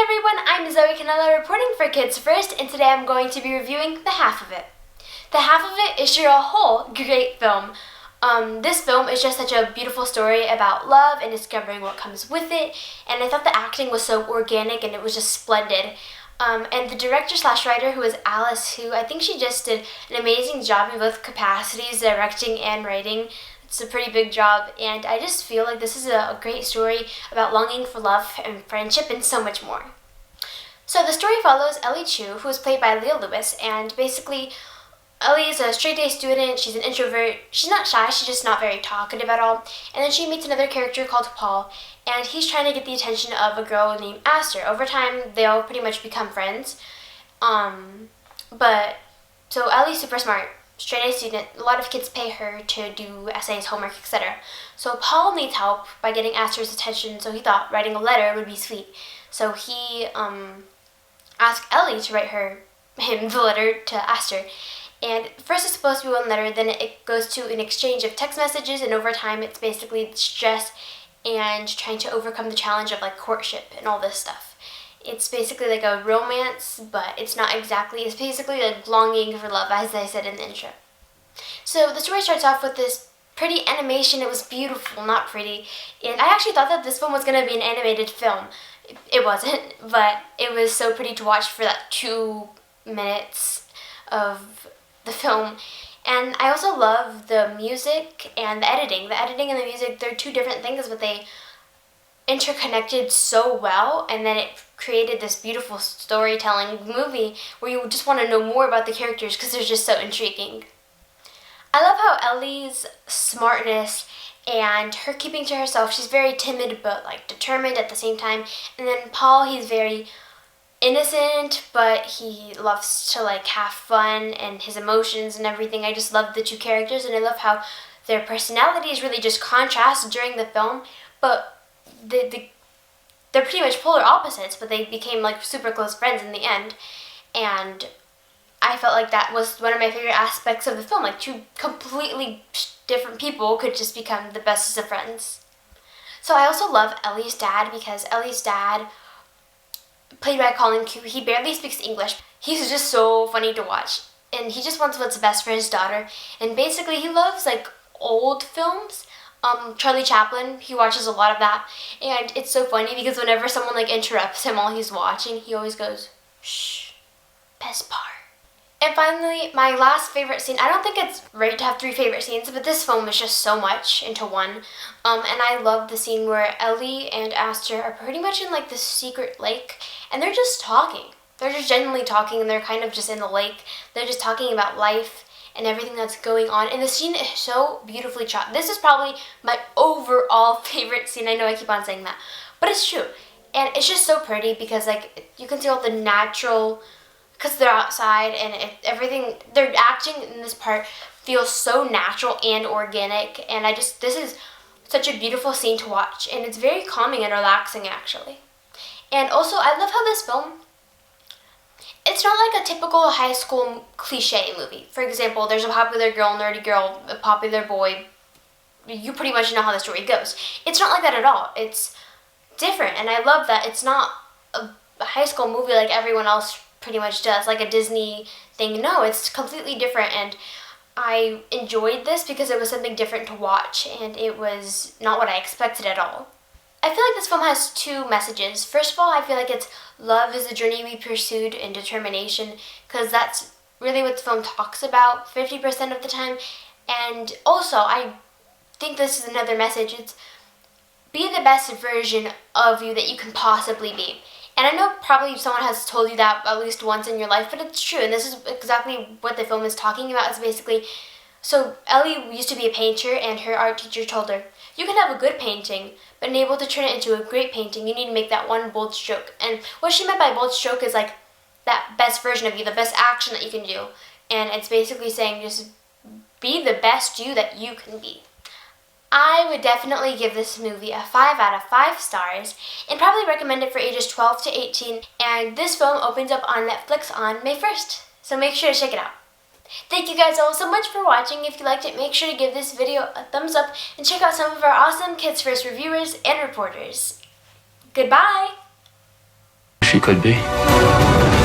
everyone, I'm Zoe C reporting for Kids First, and today I'm going to be reviewing the half of it. The half of it is sure a whole great film. This film is just such a beautiful story about love and discovering what comes with it, and I thought the acting was so organic and it was just splendid. And the director/writer, who is Alice, who I think she just did an amazing job in both capacities, directing and writing. It's a pretty big job, and I just feel like this is a great story about longing for love and friendship and so much more. So the story follows Ellie Chu, who is played by Leah Lewis, and basically Ellie is a straight-A student. She's an introvert. She's not shy, she's just not very talkative at all. And then she meets another character called Paul, and he's trying to get the attention of a girl named Aster. Over time, they all pretty much become friends. So Ellie's super smart, straight-A student. A lot of kids pay her to do essays, homework, etc. So Paul needs help by getting Aster's attention, so he thought writing a letter would be sweet. So he asked Ellie to write him the letter to Aster. And first it's supposed to be one letter, then it goes to an exchange of text messages, and over time it's basically stress and trying to overcome the challenge of like courtship and all this stuff. It's basically like a romance, but it's not exactly. It's basically like longing for love, as I said in the intro. So the story starts off with this pretty animation. It was beautiful, not pretty. And I actually thought that this film was going to be an animated film. It wasn't, but it was so pretty to watch for that 2 minutes of the film. And I also love the music and the editing. The editing and the music, they're two different things, but they interconnected so well, and then it created this beautiful storytelling movie where you just want to know more about the characters because they're just so intriguing. I love how Ellie's smartness and her keeping to herself, she's very timid but like determined at the same time. And then Paul, he's very innocent, but he loves to like have fun and his emotions and everything. I just love the two characters, and I love how their personalities really just contrast during the film, but they're pretty much polar opposites, but they became like super close friends in the end. And I felt like that was one of my favorite aspects of the film, like two completely different people could just become the bestest of friends. So I also love Ellie's dad, because Ellie's dad, played by Colin Q, he barely speaks English. He's just so funny to watch, and he just wants what's best for his daughter. And basically he loves like old films. Charlie Chaplin, he watches a lot of that, and it's so funny because whenever someone like interrupts him while he's watching, he always goes, "Shh, best part." And finally, my last favorite scene. I don't think it's right to have 3 favorite scenes, but this film is just so much into one. And I love the scene where Ellie and Aster are pretty much in like this secret lake, and they're just talking. They're just genuinely talking, and they're kind of just in the lake. They're just talking about life and everything that's going on. And the scene is so beautifully shot. This is probably my overall favorite scene. I know I keep on saying that, but it's true. And it's just so pretty because like you can see all the natural, because they're outside, and everything, their acting in this part feels so natural and organic. And this is such a beautiful scene to watch, and it's very calming and relaxing actually. And also I love how this film, it's not like a typical high school cliche movie. For example, there's a popular girl, nerdy girl, a popular boy. You pretty much know how the story goes. It's not like that at all. It's different, and I love that it's not a high school movie like everyone else pretty much does, like a Disney thing. No, it's completely different, and I enjoyed this because it was something different to watch, and it was not what I expected at all. I feel like this film has 2 messages. First of all, I feel like it's love is a journey we pursued, and determination, because that's really what the film talks about 50% of the time. And also, I think this is another message. It's be the best version of you that you can possibly be. And I know probably someone has told you that at least once in your life, but it's true, and this is exactly what the film is talking about. It's basically, so Ellie used to be a painter, and her art teacher told her, you can have a good painting, but in able to turn it into a great painting, you need to make that one bold stroke. And what she meant by bold stroke is like that best version of you, the best action that you can do. And it's basically saying just be the best you that you can be. I would definitely give this movie a 5 out of 5 stars, and probably recommend it for ages 12 to 18. And this film opens up on Netflix on May 1st, so make sure to check it out. Thank you guys all so much for watching. If you liked it, make sure to give this video a thumbs up and check out some of our awesome Kids First reviewers and reporters. Goodbye! she could be.